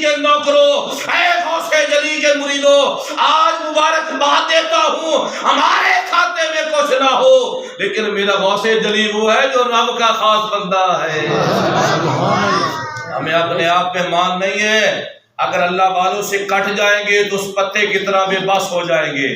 کے نوکروں، اے غوث جلی کے مریدوں، آج مبارکباد دیتا ہوں، ہمارے کھاتے میں کچھ نہ ہو لیکن میرا غوث جلی وہ ہے جو رب کا خاص بندہ ہے۔ ہمیں اپنے آپ پہ مان نہیں ہے، اگر اللہ والوں سے کٹ جائیں گے تو اس پتے کی طرح بے بس ہو جائیں گے،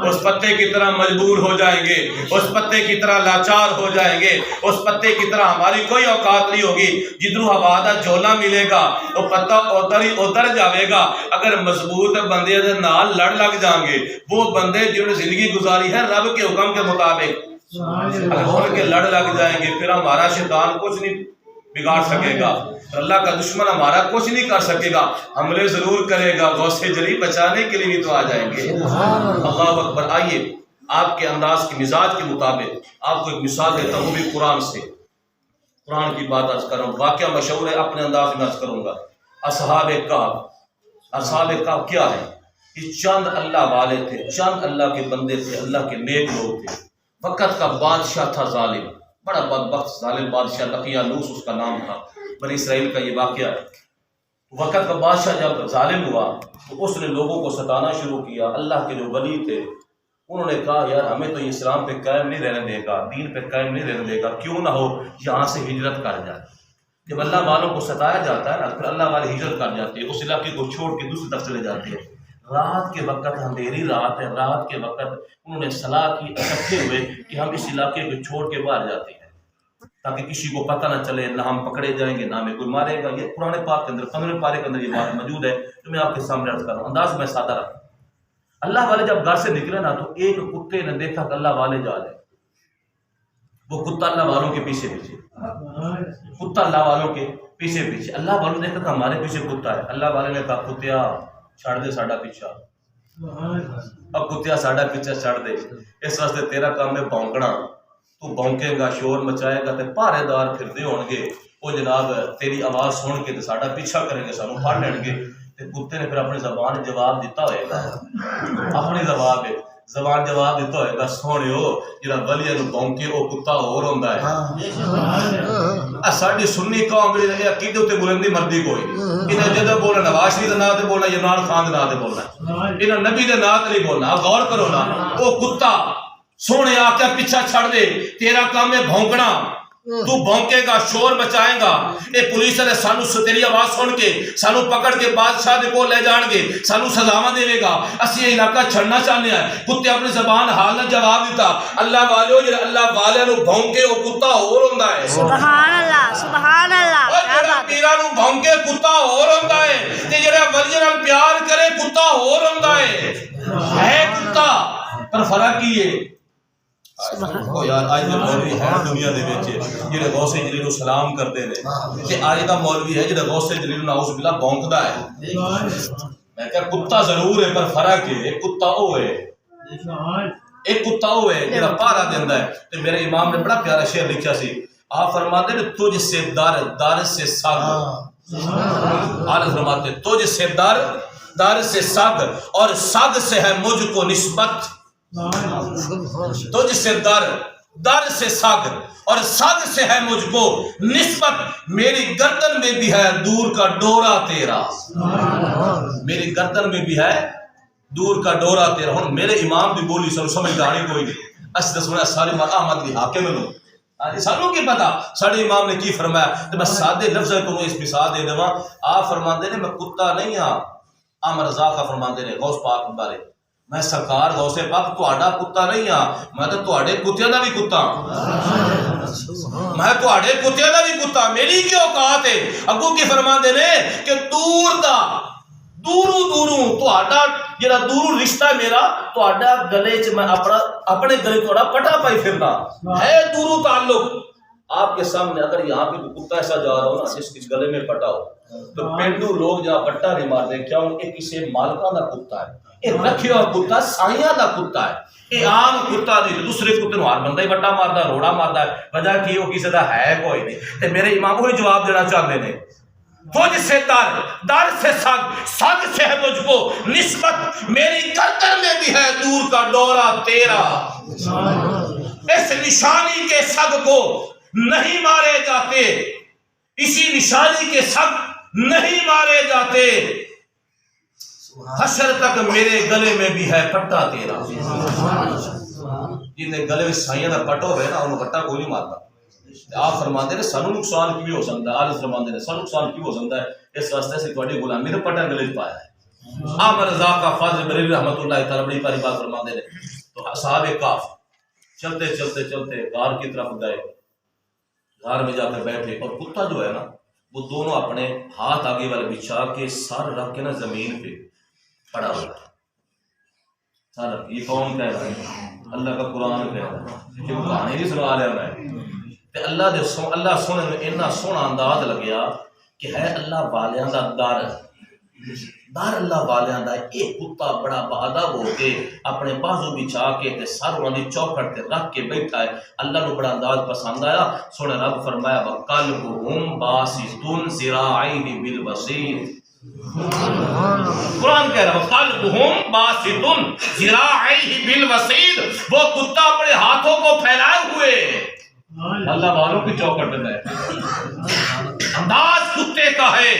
اس پتے کی طرح مجبور ہو جائیں گے، اس پتے کی طرح لاچار ہو جائیں گے، اس پتے کی طرح ہماری کوئی اوقات نہیں ہوگی۔ جدھروں ہوا دا جھولا ملے گا وہ پتا ادھر جاوے گا۔ اگر مضبوط بندے دے نال لڑ لگ جائیں گے، وہ بندے جنہوں نے زندگی گزاری ہے رب کے حکم کے مطابق، اگر ان کے لڑ لگ جائیں گے پھر ہمارا شیطان کچھ نہیں بگاڑ سکے گا، اللہ کا دشمن ہمارا کچھ نہیں کر سکے گا، حملے ضرور کرے گا، غوث جلی بچانے کے لیے بھی تو آ جائیں گے۔ اللہ اکبر۔ آئیے آپ کے انداز کی مزاج کے مطابق آپ کو ایک مثال دیتا ہوں، وہ بھی قرآن سے، قرآن کی بات عرض کروں، واقعہ مشہور ہے، اپنے انداز میں عرض کروں گا۔ اصحاب کہف، اصحاب کہف کیا ہے؟ یہ چند اللہ والے تھے، چند اللہ کے بندے تھے، اللہ کے نیک لوگ تھے۔ وقت کا بادشاہ تھا ظالم، بڑا بدبخت ظالم بادشاہ، لقیانوس اس کا نام تھا، بنی اسرائیل کا یہ واقعہ ہے۔ وقت کا بادشاہ جب ظالم ہوا تو اس نے لوگوں کو ستانا شروع کیا۔ اللہ کے جو ولی تھے انہوں نے کہا یار ہمیں تو اسلام پہ قائم نہیں رہنے دے گا، دین پہ قائم نہیں رہنے دے گا، کیوں نہ ہو یہاں سے ہجرت کر جائے۔ جب اللہ والوں کو ستایا جاتا ہے نا پھر اللہ والے ہجرت کر جاتے ہیں، اس علاقے کو چھوڑ کے دوسری طرف چلے جاتے ہیں۔ رات کے وقت، اندھیری رات ہے، رات کے وقت انہوں نے صلاح کی اکٹھے ہوئے کہ ہم اس علاقے کو چھوڑ کے باہر جاتے ہیں تاکہ کسی کو پتہ نہ چلے، نہ ہم پکڑے جائیں گے نہ ہمیں کوئی مارے گا۔ یہ قرآن پاک کے اندر 15 پارے کے اندر یہ بات موجود ہے جو میں آپ کے سامنے عرض کر رہا ہوں، انداز میں سادہ رکھا۔ اللہ والے جب گھر سے نکلے نا تو ایک کتے نے دیکھا کہ اللہ والے جا رہے، وہ کتا اللہ والوں کے پیچھے پیچھے، کتا اللہ والوں کے پیچھے پیچھے۔ اللہ والوں نے دیکھا کہ ہمارے پیچھے کتا ہے، اللہ والے نے کہا کتیا چھڑ دے ساڈا پیچھا، اب کتیا ساڈا پیچھا چھڑ دے، اس واسطے تیرا کام ہے بھونکنا، تو بھونکے گا، شور مچائے گا تے پہرے دار پھردے ہون گے، وہ جناب تیری آواز سن کے تے ساڈا پیچھا کریں گے، سانوں پھڑ لین گے۔ تے کتے نے پھر اپنی زبان جواب دیتا ہوئے گا، اپنی زبان جواب دیتا ہوئے گا، سونیو جڑا ولی نو بھونکے او کتا اور ہوندا ہے۔ ساڈی سنی قوم دے عقیدے تے بلندی مردی کوئی انہاں جدوں بولنا نواز شریف دے نام تے بولنا، عمران خان دے نام تے بولنا، انہاں نبی دے نام تے نہیں بولنا۔ غور کرو نا، او کتا سونے آ کے پیچھا چھڑ دے، تیرا کام ہے بھونکنا، تو بھونکے گا، شور مچائے گا، اے پولیس والے سانو تیری آواز سن کے سانو پکڑ کے بادشاہ دے کول لے جان گے، سانو سزاواں دے گا، اسی یہ علاقہ چھڑنا چاہنے ہیں۔ کتے اپنی زبان حال نہ جواب دیتا۔ اللہ والو جڑا اللہ والے نو بھونکے او کتا اور ہوندا ہے۔ سبحان اللہ، سبحان اللہ۔ جڑا پیراں نو بھونکے کتا اور ہوندا ہے تے جڑا ولی نال پیار کرے کتا اور ہوندا ہے کتا، پر فرق کی ہے؟ یار آج دے مولوی ہے دنیا دے وچ جڑے غوث جلی نو سلام کردے نے، تے آج دا مولوی ہے جڑا غوث جلی نو نعوذ باللہ بھونکدا ہے۔ میں کہ کتا ضرور ہے پر فرق ہے، کتا او ہے، ایک کتا او ہے جڑا پہرا دیندا ہے۔ تے میرے امام نے بڑا پیارا شعر لکھیا سی، آپ فرماتے ہیں تجھ سے در سے سگ، آپ فرماتے ہیں تجھ سے در سے سگ اور سگ سے ہے مجھ کو نسبت، تجھ سے در سے سگ اور سگ سے ہے مجھ کو نسبت، میری گردن میں بھی ہے دور کا ڈورا تیرا، میری گردن میں بھی ہے دور کا ڈورا تیرا۔ ہن میرے امام دی بولی سمجھ دانی کوئی نہیں، اس دسونا ساری ماں احمد دی حاکم نو سانوں کی پتا ساڈے امام نے کی فرمایا، تے میں سادے لفظ کو اس مثال دے دواں۔ آپ فرماندے نے میں کتا نہیں ہاں، عامر رضا کا فرماندے نے غوث پاک بارے، میں سرکار غوث پاک تہاڈا کتا نہیں ہاں، میں تے تہاڈے کتیاں دا بھی کتا، میں تہاڈے کتیاں دا بھی کتا، میری کی اوقات ہے۔ اگوں کی فرماندے نے کہ دور دا دوروں تہاڈا جڑا دوروں رشتہ ہے میرا، تہاڈا گلے چ میں اپنے گلے تہاڈا پٹا پائی پھردا ہے، دوروں تعلق۔ آپ کے سامنے اگر یہاں پہ کتا ایسا جا رہا ہو نا جس کے گلے میں پٹا ہو تو پینڈو لوگ جہاں پٹا نہیں مارتے، کیا یہ کسی مالکاں دا کتا ہے، یہ رکھیا ہوا کتا سائیاں دا کتا ہے، یہ عام کتا نہیں۔ دوسرے کتے نو ہر بندہ ہی بٹا ماردا، روڑا ماردا ہے، وجہ کی وہ کسی دا ہے کوئی نہیں۔ تے میرے امام وہی جواب دینا چاہتے ہیں، تجھ سے در سے سگ سے ہے مجھ کو نسبت، میری گردن میں بھی ہے دور کا ڈورا تیرا۔ اس نشانی کے سگ کو نہیں مارے جاتے، اسی نشانی کے سگ نہیں مارے جاتے، حشر تک میرے گلے میں بھی ہے پٹا تیرا۔ جن گلے میں سائیاں دا پٹا ہوئے نا انہوں پٹا کوئی نہیں مارتا۔ آپ فرماتے ہیں سانو نقصان کی بھی ہو سکتا ہے، آج فرماتے ہیں سانو نقصان کی بھی ہو سکتا ہے، اس واسطے سے تھوڑی غلامی نے پٹا گلے چ پایا ہے۔ عامر رضا کا فاضل بریلوی رحمۃ اللہ تعالی بڑی پیاری بات فرماتے ہیں۔ تو اصحاب کہف چلتے چلتے چلتے غار کی طرف گئے، غار میں جا کر بیٹھے، اور کتا جو ہے نا وہ دونوں اپنے ہاتھ آگے والے بچھا کے سر رکھ کے نا زمین پہ پڑا ہوا ہے۔ سر رکھ، یہ کون کہہ رہا ہے؟ اللہ کا قرآن کہہ رہا ہے، کہ وہ کہانی نہیں سنا رہا ہے۔ تے اللہ سونے میں اتنا سونا انداز لگیا کہ ہے اللہ والیاں دا در اللہ والیاں دا ایک کتا بڑا بہادر ہو کے اپنے بازو بچھا کے تے سر انہاں دی چوکھٹ تے رکھ کے بیٹھا ہے۔ اللہ نو بڑا انداز پسند آیا، سونے رب فرمایا وَقَلْبُهُمْ بَاسِطٌ ذِرَاعَيْهِ بِالْوَصِيدِ۔ قرآن کہہ رہا ہے وَقَلْبُهُمْ بَاسِطٌ ذِرَاعَيْهِ بِالْوَصِيدِ، وہ کتا اپنے ہاتھوں کو پھیلائے ہوئے اللہ والوں کی چوکھٹ میں ہے۔ انداز کتے کا ہے،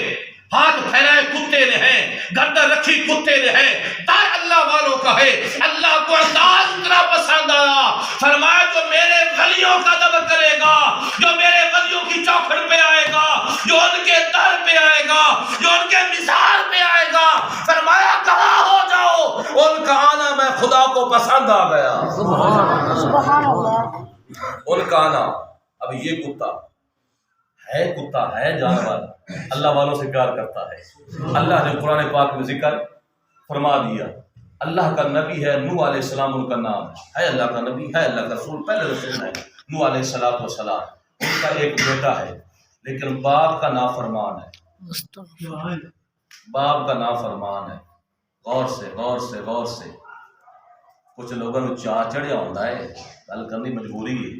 ہاتھ پھیلائے کتے نے ہے، گردن رکھی کتے نے ہے، در اللہ والوں کا ہے۔ اللہ کو انداز اتنا پسند آیا، فرمایا جو میرے ولیوں کا ادب کرے گا، جو میرے ولیوں کی چوکھٹ پہ آئے گا، جو ان کے در پہ آئے گا، جو ان کے مثال پہ آئے گا، فرمایا گواہ ہو جاؤ ان کا آنا میں خدا کو پسند آ گیا۔ سبحان اللہ۔ ان کا آنا، اب یہ کتا ہے جانور، اللہ والوں سے پیار کرتا ہے۔ اللہ نے قرآن پاک میں ذکر فرما دیا، اللہ کا نبی ہے نوح علیہ السلام، ان کا نام ہے اللہ کا نبی ہے اللہ کا رسول، پہلے رسول ہے نوح علیہ السلام۔ ان کا ایک بیٹا ہے لیکن باپ کا نافرمان ہے، باپ کا نافرمان ہے۔ غور سے کچھ لوگوں نے چاہ چڑھیا ہوتا ہے، گل کرنی مجبوری ہے۔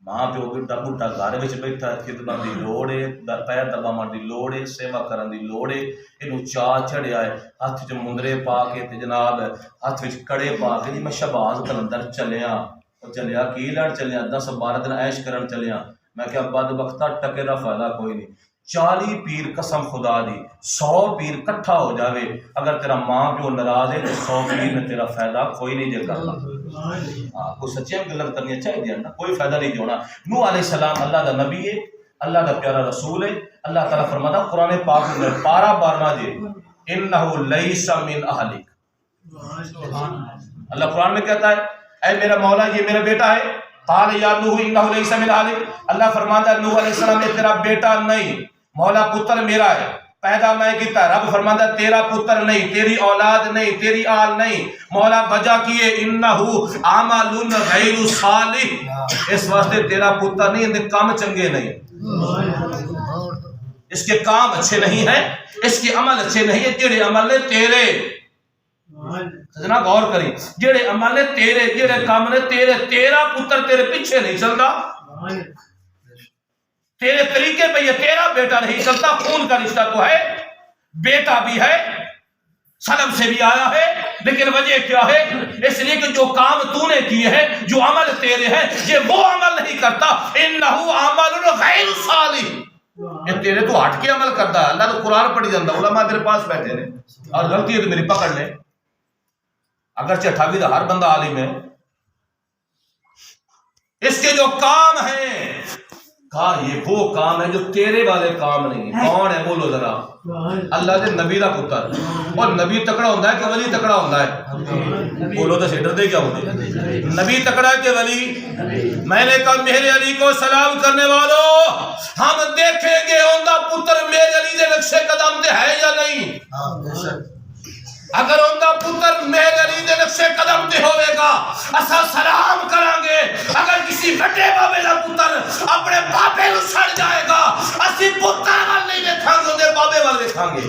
ماں پیو بٹا بٹا گھر میں بیٹھا، خدمت کی لوڑ ہے، پیر دباون کی لوڑ ہے، سیوا کرن کی لوڑ ہے، یہ چاہ چڑھیا ہے، ہاتھ چ مندرے پا کے تے جناب ہاتھ وچ کڑے پا کے جی میں شہباز کلندر چلیا کی لڑ چلیا 10-12 دن عیش کرن چلیا۔ میں کہ بدبختہ ٹکے دا فائدہ کوئی نہیں، 40 پیر قسم خدا دی 100 پیر کٹھا ہو جاوے، اگر تیرا ماں پیو ناراض ہے تو 100 پیر میں تیرا فائدہ کوئی نہیں دے کرنا۔ کوئی سچیاں گلیں کرنی چاہیے نا، کوئی فائدہ نہیں ہونا۔ نوح علیہ السلام اللہ دا نبی ہے، اللہ دا پیارا رسول ہے۔ اللہ تعالیٰ فرماتا قرآن پاک میں پارہ 12 جے انہو لیس من اہلک، اللہ قرآن میں کہتا ہے اے میرا مولا یہ میرا بیٹا ہے، قال یا نوح انہو لیس من اہلک، اللہ فرماتا ہے نوح علیہ السلام یہ تیرا بیٹا نہیں، مولا پتر میرا ہے، پیدا میں کیتا ہے۔ رب فرماتا ہے تیرا پتر نہیں، تیری اولاد نہیں، تیری آل نہیں، مولا وجہ کیے انہو عمل غیر صالح، اس واسطے تیرا پتر نہیں، اندے کام چنگے نہیں، اس کے کام اچھے نہیں ہیں، اس کے عمل اچھے نہیں ہیں، جڑے عمل نے تیرے جناب غور کریں، جڑے عمل نے تیرے، جڑے کام نے تیرے، تیرا پتر تیرے پیچھے نہیں چلتا، تیرے طریقے پہ یہ تیرا بیٹا نہیں چلتا۔ خون کا رشتہ تو ہے، بیٹا بھی ہے، سلب سے بھی آیا ہے، لیکن وجہ کیا ہے؟ اس لیے کہ جو کام تو نے کیے ہیں، جو عمل تیرے ہیں، یہ وہ عمل نہیں کرتا، انہو عمل غیر صالح، یہ تیرے تو ہٹ کے عمل کرتا ہے۔ اللہ تو قرآن پڑھی جاندہ، علماء میرے پاس بیٹھے ہیں اور غلطی ہے تو میری پکڑ لیں، اگرچہ 28 دا ہر بندہ عالم ہے، اس کے جو کام ہیں کہا یہ وہ کام ہے جو تیرے والے کام نہیں ہیں۔ کون ہے بولو ذرا؟ اللہ دے نبی دا پتر، اور نبی تکڑا ہوتا ہے کہ ولی تکڑا ہوتا ہے؟ بولو تو سیڈر دے کیا ہوتے ہیں؟ نبی تکڑا ہے کہ ولی؟ میں نے کہا میرے علی کو سلام کرنے والوں، ہم دیکھیں گے اوندا پتر میرے علی دے نقشے قدم دے ہے یا نہیں۔ اگر اوندا پتر میرے علی دے نقشے قدم تے ہوئے گا اسا سلام کریں گے، اگر کسی بڑے بابے دا پتر اپنے بابے نو چھڑ جائے گا اسی پتر وال نہیں دیکھاں گے، اودے بابے وال دیکھاں گے۔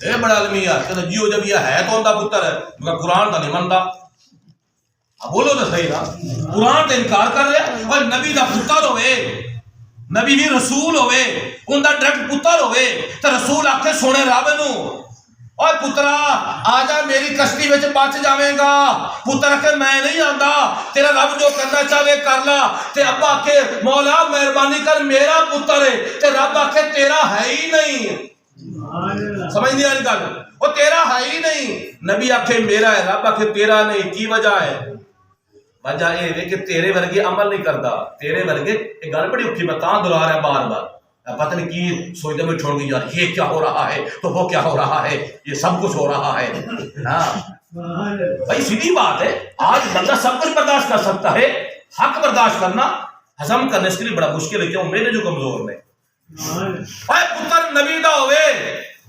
اے بڑا علمیہ کہ جیو جب یہ ہے تو اوندا پتر ہے، مگر قرآن دا نہیں مندا۔ بولو تو صحیح نا، قرآن تے انکار کر رہے اور نبی دا پتر ہوئے، نبی بھی رسول ہوئے، اوندا ڈائریکٹ پتر ہوئے تے رسول آکھے سونے رب نو اور پترا آ جا میری کشتی وچ بچ جاویں گا. پتر کہ میں نہیں آندا, تیرا رب جو کرنا چاہے کر لا. تے ابا کہ مولا مہربانی کر میرا پتر ہے. تے رب آکھے تیرا ہے ہی نہیں. سمجھ نہیں آ رہی گل؟ وہ تیرا ہے ہی نہیں. نبی آکھے میرا ہے, رب آکھے تیرا نہیں. کی وجہ ہے؟ وجہ یہ ہے کہ تیرے ورگے عمل نہیں کرتا. تیرے ورگے ایک گل بڑی اوکھی میں تاں دہرا رہا بار بار, پتہ نہیں کی سوچتے میں چھوڑ گئی یار یہ کیا ہو رہا ہے تو وہ کیا ہو رہا ہے, یہ سب کچھ ہو رہا ہے. ہاں بھائی سیدھی بات ہے, آج بندہ سب کچھ برداشت کر سکتا ہے, حق برداشت کرنا ہضم کرنے اس کے لیے بڑا مشکل ہے. کیوں؟ میرے جو کمزور نے. اے پتر نبی دا ہوئے,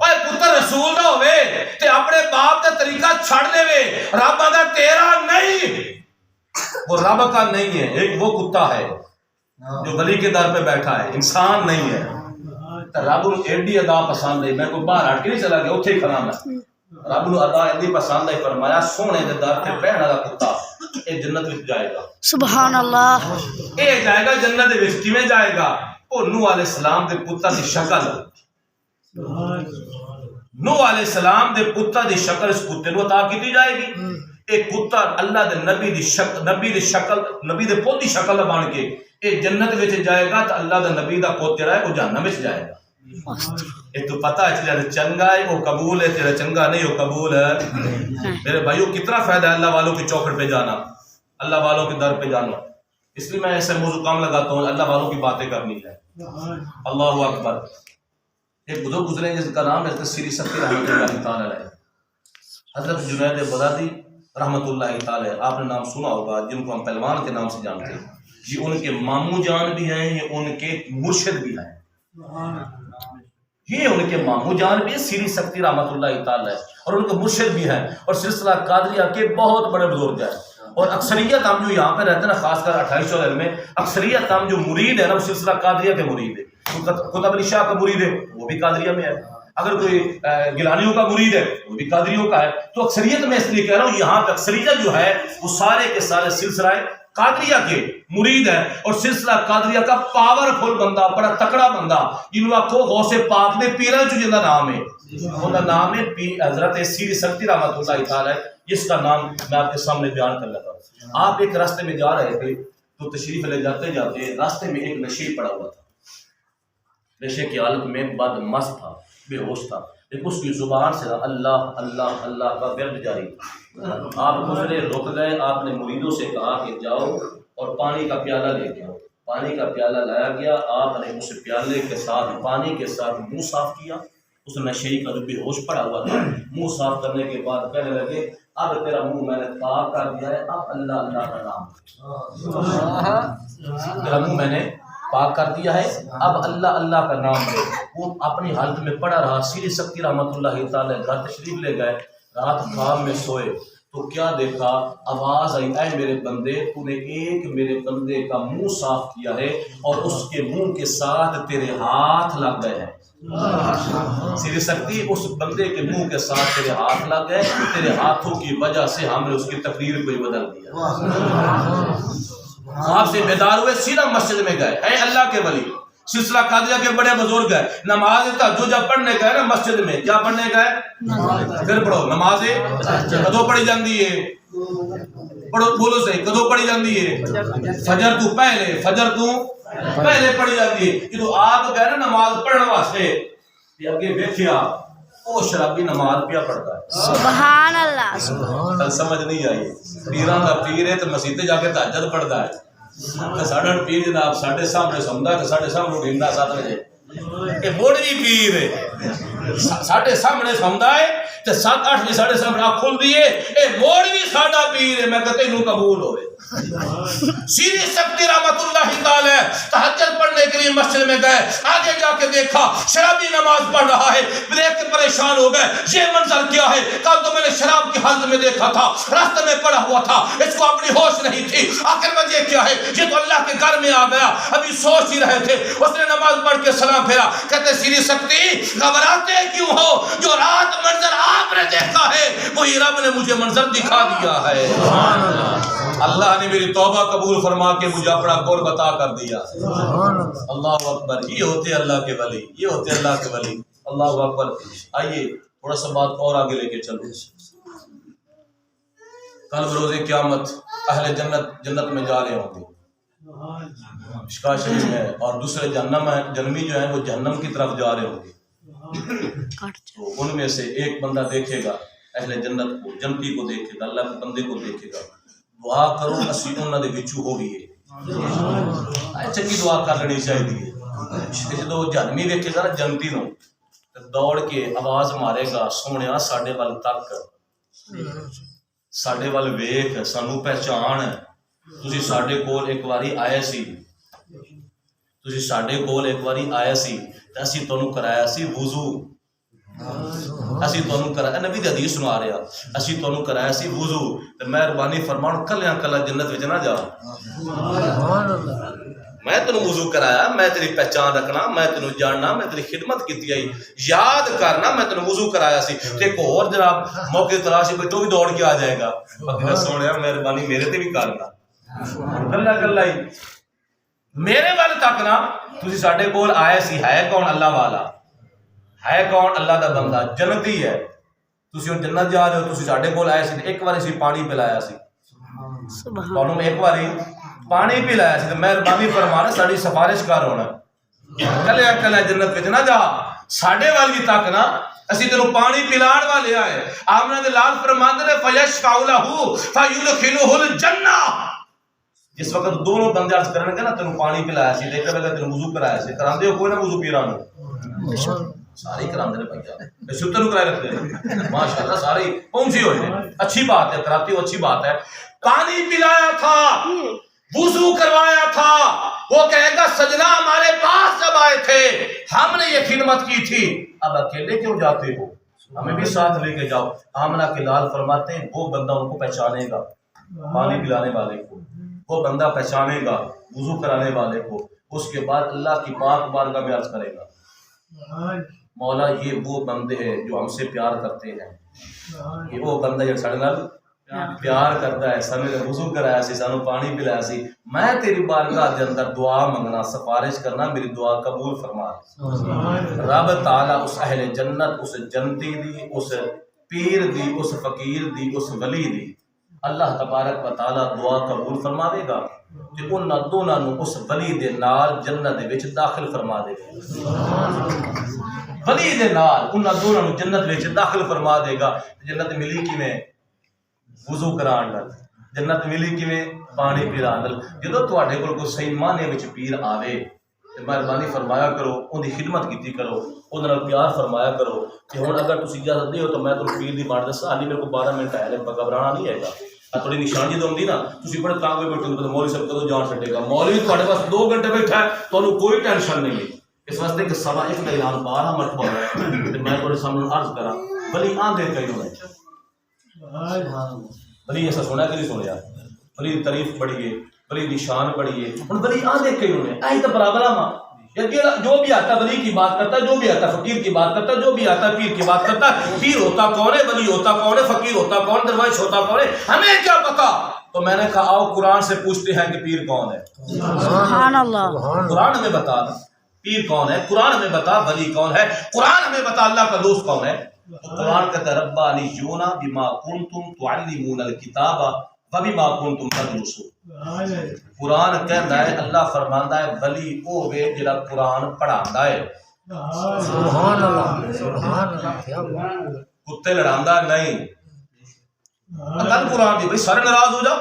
اے پتر رسول دا ہوئے تے اپنے باپ دا طریقہ چھڑ دے وے. رب دا تیرا نہیں, وہ رب کا نہیں ہے. ایک وہ کتا ہے جو گلی کے در پہ بیٹھا ہے, انسان نہیں ہے. رب نو ایڈی ادا پسند ہے, میں کوئی باہر ہٹ کے نہیں چلا گیا, اتھے ہی کھڑا میں. رب نو ادا ایڈی پسند ہے, فرمایا سونے دے در پہ بہن والا کتا اے جنت وچ جائے گا. سبحان اللہ. اے جائے گا جنت وچ. کیویں جائے گا؟ او نوح علیہ السلام دے پتر دی شکل, نوح علیہ السلام دے پتر دی شکل اس کتے نو عطا کیتی جائے گی. ایک کتا اللہ دے نبی دی شکل نبی دے پوت دی شکل بن کے اے جنت وچ جائے گا, تو اللہ دے نبی دا پوت جڑا ہے وہ جہنم وچ جائے گا. اے تو پتہ ہے جڑا چنگا ہے وہ قبول ہے, جڑا چنگا نہیں وہ قبول ہے. میرے بھائیو کتنا فائدہ ہے اللہ والوں کی چوکھٹ پہ جانا, اللہ والوں کے در پہ جانا. اس لیے میں ایسے موضوع کام لگاتا ہوں, اللہ والوں کی باتیں کرنی ہے. اللہ اکبر. ایک بزرگ گزرے ہیں جس کا نام ہے سری سکتی رحمۃ اللہ تعالی علیہ, حضرت جنید بغدادی رحمۃ اللہ تعالی. آپ نے نام سنا ہوگا, جن کو ہم پہلوان کے نام سے جانتے ہیں. یہ ان کے ماموں جان بھی ہیں, یہ ان کے مرشد بھی ہیں. یہ ان کے ماموں جان بھی ہیں سری سکتی رحمۃ اللہ تعالی, اور ان کے مرشد بھی ہیں, اور سلسلہ قادریہ کے بہت بڑے بزرگ ہیں. اور اکثریت ہم جو یہاں پہ رہتے ہیں نا, خاص کر 28 میں اکثریت ہم جو مرید ہے نا وہ سلسلہ قادریہ کے مرید ہے. قطب علی شاہ کا مرید ہے وہ بھی قادریہ میں ہے. اگر کوئی گیلانیوں کا مرید ہے وہ بھی قادریوں کا ہے. تو اکثریت میں اس لیے کہہ رہا ہوں, یہاں پہ اکثریت جو ہے وہ سارے کے سارے سلسلہ قادریہ کے مرید ہے. اور سلسلہ قادریہ کا پاورفل بندہ, بڑا تکڑا بندہ, جنہوں کو غوث پاک نے پیرا جو جنہ نام ہے, ان کا نام ہے حضرت سری سکتی رحمۃ اللہ تعالی. جس کا نام میں آپ کے سامنے بیان کر لیتا ہوں. آپ ایک راستے میں جا رہے تھے تو تشریف لے جاتے جاتے راستے میں ایک نشے پڑا ہوا تھا. نشے کی حالت میں بد مست تھا, بے ہوش تھا, لیکن اس کی زبان سے اللہ اللہ اللہ کا ورد جاری تھا. آپ گزرے, رک گئے, آپ نے مریدوں سے کہا کہ جاؤ اور پانی کا پیالہ لے کے آؤ. پانی کا پیالہ لایا گیا, آپ نے اس پیالے کے ساتھ پانی کے ساتھ منہ صاف کیا. اس نشے کا جو بے ہوش پڑا ہوا تھا, منہ صاف کرنے کے بعد کہنے لگے اب تیرا منہ میں نے پاک کر دیا ہے, اب اللہ اللہ کا نام, تیرا منہ میں نے پاک کر دیا ہے, اب اللہ اللہ کا نام ہے. وہ اپنی حالت میں پڑا رہا. سری سکتی رحمۃ اللہ تعالی گھر تشریف لے گئے, رات خواب میں سوئے تو کیا دیکھا, آواز آئی اے میرے بندے, تو نے ایک میرے بندے کا منہ صاف کیا ہے اور اس کے منہ کے ساتھ تیرے ہاتھ لگ گئے ہیں. سری سکتی اس بندے کے منہ کے ساتھ تیرے ہاتھ لگ گئے, تیرے ہاتھوں کی وجہ سے ہم نے اس کی تقریر کو ہی بدل دیا. آپ سے بیدار ہوئے, سیدھا مسجد میں گئے. اے اللہ کے ولی, سلسلہ قادریہ کے بڑے بزرگ ہیں, نماز تہجد جب پڑھنے گئے نا مسجد میں, کیا پڑھنے گئے؟ پھر پڑھو. نماز کدو پڑھی جاندی ہے؟ پڑھو, بولو صحیح, کدو پڑھی جاندی ہے؟ فجر تو پہلے, فجر تو پہلے پڑھی جاتی ہے. جدو آپ گئے نا نماز پڑھنے واسطے, اگے دیکھیا وہ شرابی نماز پیا پڑھتا ہے. سبحان اللہ. سمجھ نہیں آئی. پیران کا پیر ہے تو مسجد جا کے تہجد پڑھتا ہے. ساڈا پیر جناب ساڈے سامنے سمدا ہے, ساڈے سامنے اٹھندا 7 بجے. یہ موڑی پیر ہے, ساڈے سامنے سمدا ہے تے 7-8 بجے ساڈے سامنے آنکھ کھلدی ہے. اے موڑی ساڈا پیر ہے, میں کہتے نو قبول ہوئے. سری سکتی رحمۃ اللہ تعالی تہجد پڑھنے کے لیے مسجد میں گئے. آگے جا کے دیکھا شرابی نماز پڑھ رہا ہے. دیکھ کے پریشان ہو گئے, یہ منظر کیا ہے؟ کل تو میں نے شراب کی حالت میں دیکھا تھا, راستے میں پڑا ہوا تھا, اس کو اپنی ہوش نہیں تھی. آخر وجہ کیا ہے؟ یہ تو اللہ کے گھر میں آ گیا, ابھی سوچ ہی رہے تھے. اس نے نماز پڑھ کے سلام پھیرا. کہتے سری سکتی گھبراتے کیوں ہو؟ جو رات منظر آپ نے دیکھا ہے وہی رب نے مجھے منظر دکھا دیا ہے. اللہ نے میری توبہ قبول فرما کے مجھے اپنا قرب عطا کر دیا. اللہ اکبر. یہ ہوتے اللہ کے ولی, یہ ہوتے اللہ کے ولی. اللہ اکبر. آئیے تھوڑا سا بات اور آگے لے کے چلو. کل بروز قیامت اہل جنت جنت میں جا رہے ہوں گے مشکوٰۃ شریف میں، اور دوسرے جہنمی جو ہیں وہ جہنم کی طرف جا رہے ہوں گے. تو ان میں سے ایک بندہ دیکھے گا اہل جنت کو، جنتی کو دیکھے گا، اللہ کے بندے کو دیکھے گا. دعا کرو اسی انہوں نے بچو ہو گئی ہے، چنگی دعا کر لینی چاہیے. جدو جہنمی دیکھے گا نا جنتی نو، دوڑ کے آواز مارے گا، سونیا ساڈے ول تک، ساڈے ول ویکھ، سانو پہچان، تسی ساڈے کول ایک واری آئے سی، تسی ساڈے کول ایک واری آئے سی تے اسی تانوں کرایا سی وضو، اسی تانوں کرایا، نبی دی حدیث سنا رہا، اسی تانوں کرایا سی وضو، تے مہربانی فرماؤ کلیاں کلا جنت وچ نہ جا. میں تینوں وضو کرایا، میں تیری پہچان رکھنا، میں تینوں جاننا، میں تیری خدمت کیتی آئی، یاد کرنا میں تینوں وضو کرایا سی. تے ایک اور جناب موقع تلاش کوئی تو بھی دوڑ کے آ جائے گا، پکڑا سونیا مہربانی میرے تے بھی کرنا، کلا کلا ہی میرے وال تکنا. تسی ساڈے کول آئے سی، ہے کون؟ اللہ والا، ہے کون؟ اللہ دا بندہ، جنتی ہے. تسی ہن جنت جا رہے ہو، تسی ساڈے کول آئے سی، ایک واری سی پانی پلایا سی، تانوں ایک واری پانی پلایا سی، مہربانی فرمانا ساڈی سفارش کر ہونا، کلیا کلیا جنت وچ نہ جا، ساڈے وال بھی تکنا، اسی تینوں پانی پلاڑ والے آئے. آمنہ دے لال فرماندے نے فیشفع لہ فیدخلہ الجنہ. جس وقت دونوں بندے عرض کرنے گے نا تینوں پانی پلایا سی، دیکھ لگا تینوں وضو کرایا سی، کراندے ہو کوئی نہ وضو پیرانو؟ سارے کراندے نے بھائی، شتر نو کرائے رکھتے ہیں ماشاءاللہ، سارے پہنچی ہوئے ہیں، اچھی بات ہے، کراتی ہو اچھی بات ہے. پانی پلایا تھا، وضو کروایا تھا، وہ کہے گا سجنا ہمارے پاس جب آئے تھے ہم نے یہ خدمت کی تھی، اب اکیلے کیوں جاتے ہو، ہمیں بھی ساتھ لے کے جاؤ. آمنہ کے لال فرماتے ہیں وہ بندہ ان کو پہچانے گا، پانی پلانے والے کو وہ بندہ پہچانے گا، وضو کرانے والے کو. اس کے بعد اللہ کی پاک بارگاہ میں عرض کرے گا مولا یہ وہ بندے ہیں جو ہم سے پیار کرتے ہیں، یہ وہ بندہ جو ساڈے نال پیار کرتا ہے، سانے وضو کرایا سی، سانو پانی پلایا سی، میں تیری بارگاہ دے اندر دعا منگنا، سفارش کرنا، میری دعا قبول فرما. رب تعالیٰ اس اہل جنت، اس جنتی دی، اس پیر دی، اس فقیر دی، اس ولی دی اللہ تبارک و تعالیٰ دعا قبول فرما دے گا کہ انہاں دونوں نو اس ولی دے نال جنت دے وچ داخل فرما دے گا. ولی دے نال انہاں دونوں نو جنت وچ داخل فرما دے گا. جنت ملی کیویں؟ وضو کران نال. جنت ملی کیویں؟ پانی پلان نال. جدوں تواڈے کول کوئی صحیح معنی وچ پیر آوے تے مہربانی فرمایا کرو، اون دی خدمت کیتی کرو، اون نال پیار فرمایا کرو کہ ہن اگر تسی اجازت دیو تو میں تانوں پیر دی بات دساں، علی میرے کو 12 منٹ ہے، گھبرانا نہیں ہے گا. تھوڑی نشانی جو ہوندی نا، تسی بڑے کام میں بیٹھے ہو، مولوی صاحب کدوں جان چھڈے گا، مولوی تواڈے پاس 2 گھنٹے بیٹھا ہے، تانوں کوئی ٹینشن نہیں ہے. اس واسطے کہ سوا ایک کا اعلان 12 مرتبہ ہوا ہے. میں تھوڑے سامنے عرض کراں بھلی آندے کئی ہوئے بھلی ایسا سنا کہ نہیں سنیا، بھلی تعریف پڑھیے، بھلی نشان پڑھیے، ہن بھلی آندے کئی ہوئے ایسا تو برابر ہے. جو بھی آتا ولی کی بات کرتا ہے، جو بھی آتا فقیر کی بات کرتا ہے، جو بھی آتا پیر کی بات کرتا ہے. پیر ہوتا کون ہے، ولی ہوتا کون ہے، فقیر ہوتا کون، درویش ہوتا کون ہے، ہمیں کیا پتا. تو میں نے کہا آؤ قرآن سے پوچھتے ہیں کہ پیر کون ہے. سبحان اللہ. قرآن ہمیں بتا پیر کون ہے، قرآن ہمیں بتا ولی کون ہے، قرآن ہمیں بتا اللہ کا دوست کون ہے. قرآن کہتا ہے ربانیون بما کنتم تعلمون الکتاب وبما کنتم تدرسون. قرآن کہتا ہے، اللہ فرماندا ہے ولی او وے جڑا قرآن پڑھاندا ہے. سبحان اللہ، سبحان اللہ. کتے لڑاندا نہیں. کل قرآن دی بھائی سارے ناراض ہو جاؤ.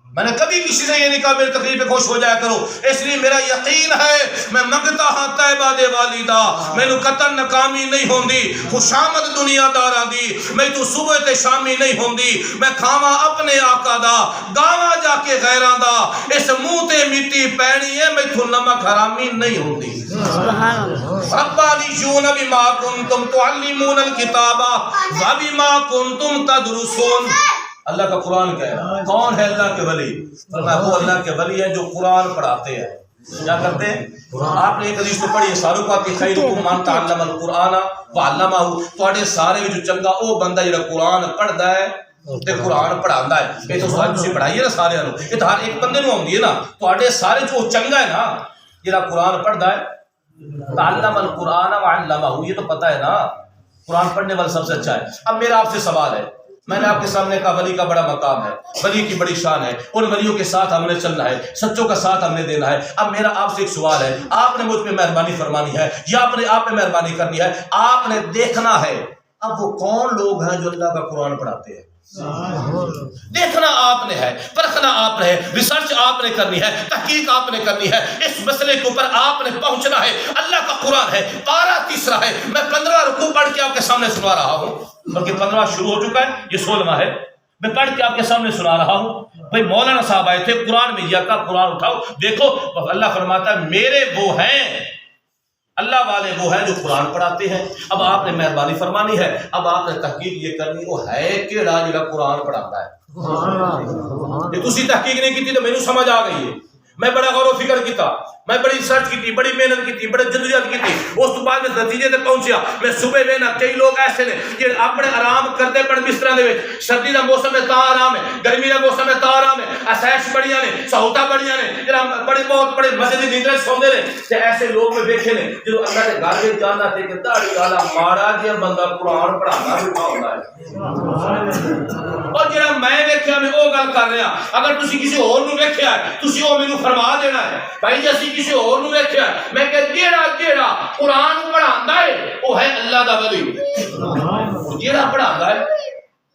میں نے کبھی کسی سے یہ نہیں کہا میری تقریر پہ خوش ہو جایا کرو، اس لیے میرا یقین ہے میں منگتا ہاں طیبہ دے والیدا مینوں قطن ناکامی نہیں ہوندی. خوشامد دنیا داراں دی میں تو صبح تے شامی نہیں ہوندی. میں کھاواں اپنے آقا دا، گاواں جا کے غیراں دا، اس منہ تے مٹی پینی ہے میں تو نمک حرامی نہیں ہوندی. سبحان اللہ. ربانیون بما کنتم تعلمون الکتاب وبما کنتم تدرسون. اللہ کا قرآن کہہ رہا ہے کون ہے اللہ کے ولی؟ فرمایا وہ اللہ کے ولی ہیں جو قرآن پڑھاتے ہیں. کیا کرتے ہیں؟ آپ نے ایک حدیث تو پڑھی ہے ساروں کا کہ خیرکم من تعلم القرآن وعلمہ. تواڈے سارے وچ چنگا او بندہ جڑا قرآن پڑھدا ہے تے قرآن پڑھاندا ہے. یہ تو سارے تسی پڑھائیے نا سارے نوں، یہ تو ہر ایک بندے نوں آندی ہے نا. تواڈے سارے جو چنگا ہے نا جڑا قرآن پڑھدا ہے. تعلم القرآن وعلمہ، یہ تو پتہ ہے نا قرآن پڑھنے والا سب سے اچھا ہے۔ اب میرا آپ سے سوال ہے، میں نے آپ کے سامنے کہا ولی کا بڑا مقام ہے، ولی کی بڑی شان ہے، ان ولیوں کے ساتھ ہم نے چلنا ہے، سچوں کا ساتھ ہم نے دینا ہے۔ اب میرا آپ سے ایک سوال ہے، آپ نے مجھ پہ مہربانی فرمانی ہے یا آپ نے مہربانی کرنی ہے، آپ نے دیکھنا ہے اب وہ کون لوگ ہیں جو اللہ کا قرآن پڑھاتے ہیں۔ دیکھنا آپ نے ہے، پرکھنا آپ نے ہے، ریسرچ آپ نے کرنی ہے، تحقیق آپ نے کرنی ہے، اس مسئلے کے اوپر آپ نے پہنچنا ہے۔ اللہ کا قرآن ہے، پارہ تیسرا ہے، میں 15 رکوع پڑھ کے آپ کے سامنے سنا رہا ہوں، بلکہ 15 شروع ہو چکا ہے، یہ 16واں ہے، میں پڑھ کے آپ کے سامنے سنا رہا ہوں۔ بھائی مولانا صاحب آئے تھے، قرآن میں یہ کا قرآن اٹھاؤ دیکھو، اللہ فرماتا ہے میرے وہ ہیں، اللہ والے وہ ہیں جو قرآن پڑھاتے ہیں۔ اب آپ نے مہربانی فرمانی ہے، اب آپ نے تحقیق یہ کرنی وہ ہے کیڑا جڑا قرآن پڑھاتا ہے۔ یہ تسی تحقیق نہیں کی تو میرے سمجھ آ گئی ہے، میں بڑا غور و فکر کیتا، میں بڑی ریسرچ کی، بڑی محنت کی، بڑی جدوجہد کی، اس تو بعد میں نتیجے تے پہنچیا۔ میں صبح وینا کئی لوگ ایسے نے کہ اپنے آرام کرتے پڑ بستر دے وچ، سردی دا موسم ہے تا آرام ہے، گرمی دا موسم ہے تا آرام ہے، اسائش بڑیاں نے، سہولتاں بڑیاں نے، جڑا بڑے بہت بڑے مزے دی نیندر سوندے نے، تے ایسے لوگ میں دیکھے نے جدوں اللہ دے گھر وچ جانا تے کہ داڑھی والا ماڑا جیا بندہ قرآن پڑھانا بھی ہوندا ہے۔ اور جڑا میں ویکھیا میں او گل کر رہا، اگر تسی کسی اور نوں ویکھیا ہے تسی او مینوں فرما دینا ہے بھائی جی اسی کسی اور نوں ویکھیا ہے، میں کہ جیڑا قرآن پڑھاندا ہے وہ ہے اللہ دا ولی، جیڑا پڑھاندا ہے۔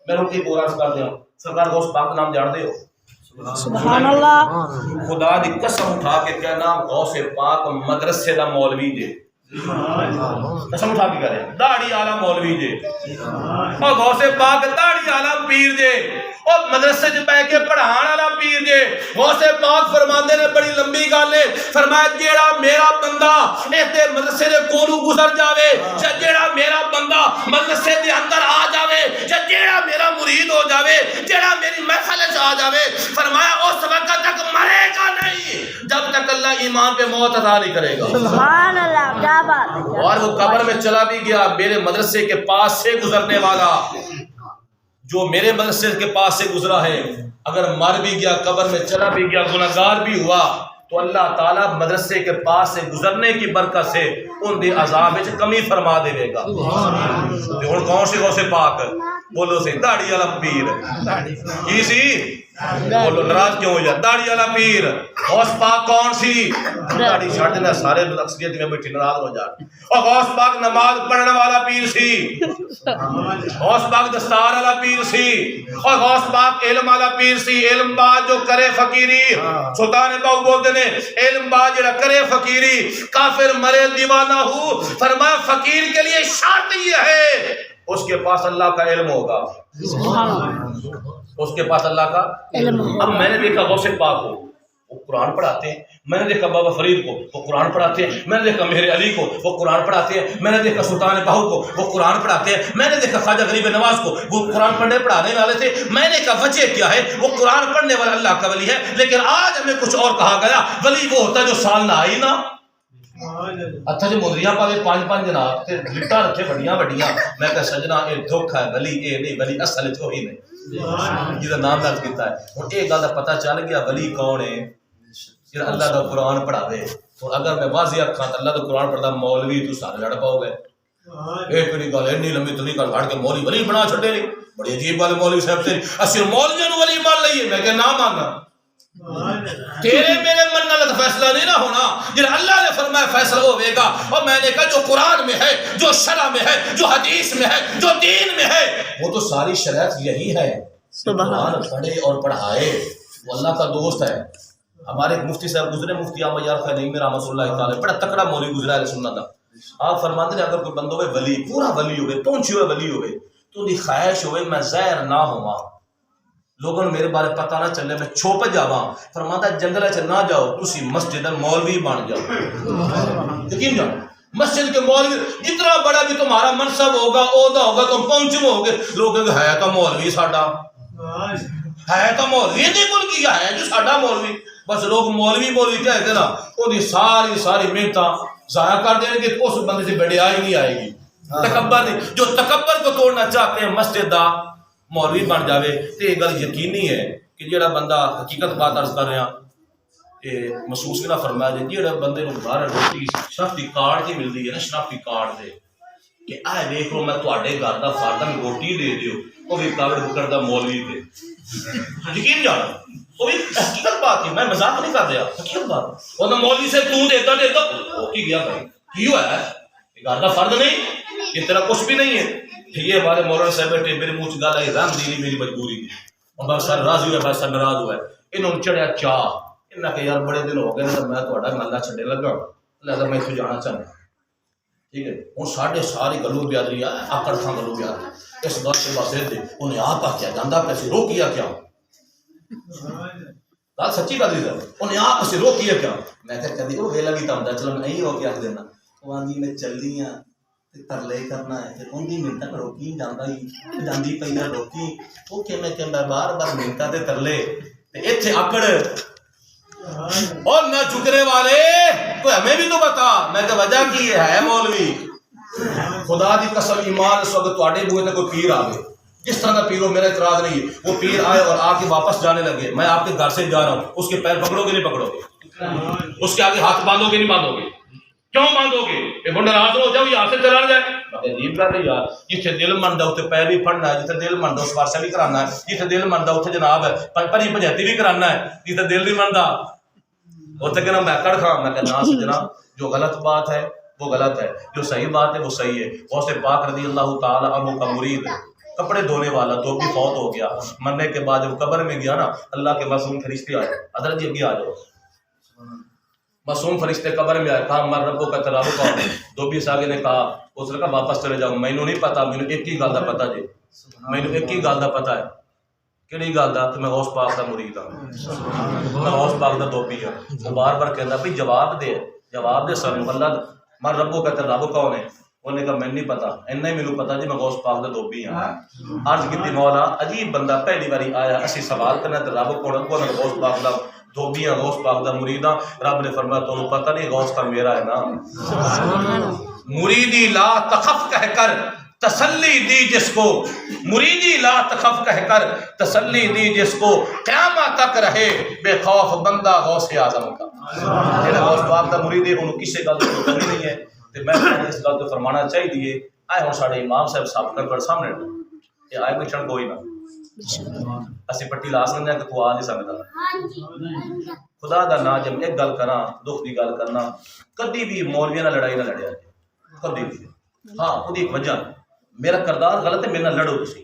میں روٹی پورا کر دیا، سرکار غوث پاک نام جانتے ہو؟ سبحان اللہ۔ خدا دی قسم اٹھا کے کہنا غوث پاک مدرسے دا مولوی جے، قسم اٹھا کے کرے داڑھی والا مولوی جے، اور غوث پاک داڑھی والا پیر جے، اور مدرسے چ بیٹھ کے پڑھان والا پیر جے۔ غوث پاک فرماندے نے بڑی لمبی گل ہے، فرمایا جیڑا میرا بندہ اتے مدرسے دے کولوں گزر جاوے، یا جیڑا میرا بندہ مدرسے دے اندر آ جاوے، یا جیڑا میرا مرید ہو جاوے، جیڑا میری محفل وچ آ جاوے، فرمایا اس وقت تک مرے گا نہیں جب تک اللہ ایمان پہ موت عطا نہیں کرے گا۔ سبحان اللہ، کیا بات۔ اور وہ قبر میں چلا بھی گیا، میرے مدرسے کے پاس سے گزرنے والا جو میرے مدرسے کے پاس سے گزرا ہے اگر مر بھی گیا، قبر میں چلا بھی گیا، گناہگار بھی ہوا، تو اللہ تعالیٰ مدرسے کے پاس سے گزرنے کی برکت سے ان دے عذاب وچ کمی فرما دے گا۔ ہن کون سی غوث پاک بولو سی؟ داڑھی والا پیر کی سی؟ بولو ناراض کیوں ہو جا؟ داڑھی والا پیر۔ غوث پاک کون سی؟ داڑھی چھڈ دینا، سارے اکثریت میں بیٹھی ناراض ہو جان۔ اور غوث پاک نماز پڑھنے والا پیر سی، غوث پاک دستار والا پیر سی، اور غوث پاک علم والا پیر سی۔ علم باز جو کرے فقیری، سلطان باؤ بولتے نے علم باز جڑا کرے فقیری کافر مرے دیوانہ ہو، فرمایا فقیر کے لیے شرط یہ ہے اس کے پاس اللہ کا علم ہوگا، اس کے پاس اللہ کا علم۔ اب میں نے دیکھا غوث پاک کو وہ قرآن پڑھاتے ہیں، میں نے دیکھا بابا فرید کو وہ قرآن پڑھاتے ہیں، میں نے دیکھا میرے علی کو وہ قرآن پڑھاتے ہیں، میں نے دیکھا سلطان باہو کو وہ قرآن پڑھاتے ہیں، میں نے دیکھا خواجہ غریب نواز کو وہ قرآن پڑھانے والے تھے۔ میں نے کہا وجہ کیا ہے؟ وہ قرآن پڑھنے والا اللہ کا ولی ہے، لیکن آج ہمیں کچھ اور کہا گیا، ولی وہ ہوتا ہے جو سال نہ آئی نا۔ اچھا جی مدریاں پا دے 5 جناب تے لٹاں رکھے بڑیاں بڑیاں، میں کہا سجنا اے دکھ ہے، ولی اے نہیں، ولی اصل چ وہی نہیں جہاں نام درج کیتا ہے۔ ہن اے گل دا پتہ چل گیا ولی کون ہے؟ جہاں اللہ دا قرآن پڑھاوے۔ تو اگر میں واضح آکھاں تے اللہ دا قرآن پڑھدا مولوی تو سارے لڑ پاؤ گے۔ اے کیڑی گل اینی لمبی تلی گل کھڑ کے مولوی ولی بنا چھڈے نہیں، بڑی عجیب گل مولوی صاحب سے اسی مولویوں نوں ولی مان لئیے۔ میں کہ نہ ماننا، تیرے میرے منع کا فیصلہ نہیں نہ ہونا، جب اللہ نے فرمایا فیصلہ ہوئے گا۔ اور میں نے کہا جو قرآن میں ہے، جو شرع میں ہے، جو حدیث میں ہے، جو دین میں ہے، وہ تو ساری شریعت یہی ہے۔ قرآن پڑھے اور پڑھائے، وہ اللہ کا دوست ہے۔ ہمارے ایک مفتی صاحب گزرے، مفتی احمد یار خنیمی رحمۃ اللہ تعالی، بڑا تکڑا مولوی گزرا ہے سنت دا۔ آپ فرماتے ہیں اگر کوئی بندہ ہوئے ولی، پورا ولی ہوئے، پہنچے ہوئے ولی ہوئے، تو دی خواہش ہوئے میں زہر نہ ہوا، لوگوں نے میرے بارے پتہ نہ چلے، میں چھپ جاواں۔ فرماتا جنگل چ نہ جاؤ، تسی مسجد مولوی بن جاؤ۔ یقین جاؤ مسجد کے مولوی، جتنا بڑا بھی تمہارا منصب ہوگا، عہدہ ہوگا، تم پہنچو ہوگے، لوگ کہیں گے ہے تو مولوی ساڈا، ہے تو مولوی نہیں کیا ہے جو ساڈا مولوی۔ بس لوگ مولوی کہہ کے نا وہ ساری محنتاں ضائع کر دیں گے، اس بندے سے بڑیائی نہیں آئے گی۔ تکبر نہیں، جو تکبر کو توڑنا چاہتے ہیں مسجد دا مولوی بن جاوے۔ تو یہ گل یقینی ہے کہ جڑا بندہ حقیقت بات عرض کر رہا یہ محسوس بھی نہ فرمایا جائے، جڑا بندے کو باہر روٹی شناختی کارڈ کی ملتی ہے نا، شناختی کارڈ دے کہ آئے دیکھ لو میں تواڈے گھر دا فردن روٹی دے دیو وہ بھی کاوڑ بکڑ دا مولوی تے یقین جانا وہ بھی حقیقت بات ہے، میں مذاق نہیں کر رہا، حقیقت بات وہ مولوی سے تو دیتا وہ کی گیا بھائی کیوں ہے یہ گھر دا فرد نہیں، یہ تیرا کچھ بھی نہیں ہے۔ یہ ہمارے مولانا صاحب بیٹھے میرے منہ چ گل آئی رنگ دی نہیں میری مجبوری کی، بس سر راضی ہوا بس سر ناراض ہوا ہے، انہوں نے چڑھیا چاہ انہاں کہ یار بڑے دن ہو گئے تو میں تہاڈا محلہ چھڈے لگا لہذا میں اتوں جانا چاہنا، ٹھیک ہے ہوں ساڈے ساری گلو بیادری آکڑ تھاں گلو بیادری اس گل سے بس دے انہیں آپ کیا جانا پیسے رو کیا کیا گل سچی بات ہے انہیں آپ سے رو کیا کیا میں کہ کبھی وہ ویلا بھی تو ہوتا چلو نہیں ہو کے آخ دینا وہ آدھی میں چلنی ہاں ترلے کرنا ہے پھر ان کی منتیں روکی جانا ہی جاندی پی ہے روکی وہ کہ میں بار بار منتیں تے ترلے اتنے آکڑ اور نہ جھکنے والے تو ہمیں بھی تو بتا میں کہ وجہ کی ہے مولوی خدا دی قسم ایمان اس وقت تواڈے بوئے تے کوئی پیر آوے جس طرح کا پیر ہو میرا اعتراض نہیں ہے وہ پیر آئے اور آ کے واپس جانے لگے میں آپ کے گھر سے جا رہا ہوں اس کے پیر پکڑو گے نہیں پکڑو گے اس کے آگے ہاتھ باندھو گے نہیں باندھو گے کیوں باندھو گے یہ بندہ ناراض ہو جاؤ یہاں سے چلا جائے عجیب بات ہے یار جتنے دل منتا اتنے پیر بھی پڑنا ہے جتنے دل منتا اس پاسے بھی کرانا ہے جتنے دل منتا اتنے جناب ہے پری پنجتی بھی کرانا ہے جتنے دل نہیں منتا اتنے کہنا میں کڑ کھا میں کہنا جناب جو غلط بات ہے وہ غلط ہے جو صحیح بات ہے وہ صحیح ہے غوث پاک رضی اللہ تعالی عنہ کا مرید کپڑے دھونے والا تو بھی فوت ہو گیا مرنے کے بعد جب قبر میں گیا نا اللہ کے معصوم فرشتے آئے حضرت جی اگے آ جاؤ معصوم فرشتے قبر میں آئے کہا مر ربوں کا ترابو کا دو بیس آگے نے کہا اس نے کہا واپس چلے جاؤ میں نہیں پتا میں ایک ہی گل کا پتا جی میں ایک ہی گل کا پتا ہے کہڑی گل کا کہ میں غوث پاک کا مرید ہوں میں غوث پاک کا دوبی ہوں وہ بار بار کہنا بھائی جواب دے سر اللہ مر ربوں کا ترابو کون ہے انہوں نے کہا میں نہیں پتا اینا ہی میرے پتا جی میں غوث پاک کا دوبی ہوں عرض کی مولا عجیب بندہ پہلی باری آیا اسی سوال کرنا تے رب کون غوث پاک کا دھوبی ہاں غوث پاک دا مرید ہاں رب نے فرمایا تو پتہ نہیں غوث کا میرا ہے نا مریدی لا تخف کہہ کر تسلی دی جس کو مریدی لا تخف کہہ کر تسلی دی جس کو قیامت تک رہے بے خوف بندہ غوث اعظم کا جڑا غوث پاک دا مرید ہے انہوں کسی گل کی کمی نہیں ہے تے میں اس گل تو فرمانا چاہیے آئے ہوں ساڈے امام صاحب سب کر سامنے یہ آئے کوئی چھڑ کوئی نہ اسی پٹی لا سکتے ہیں کہ تو آ نہیں سکتا خدا دا نا جب ایک گل کرنا دکھ دی گل کرنا کدی بھی مولویاں نہ لڑائی نہ لڑیا کدی بھی ہاں خود ایک وجہ میرا کردار غلط ہے میرے نہ لڑو تسی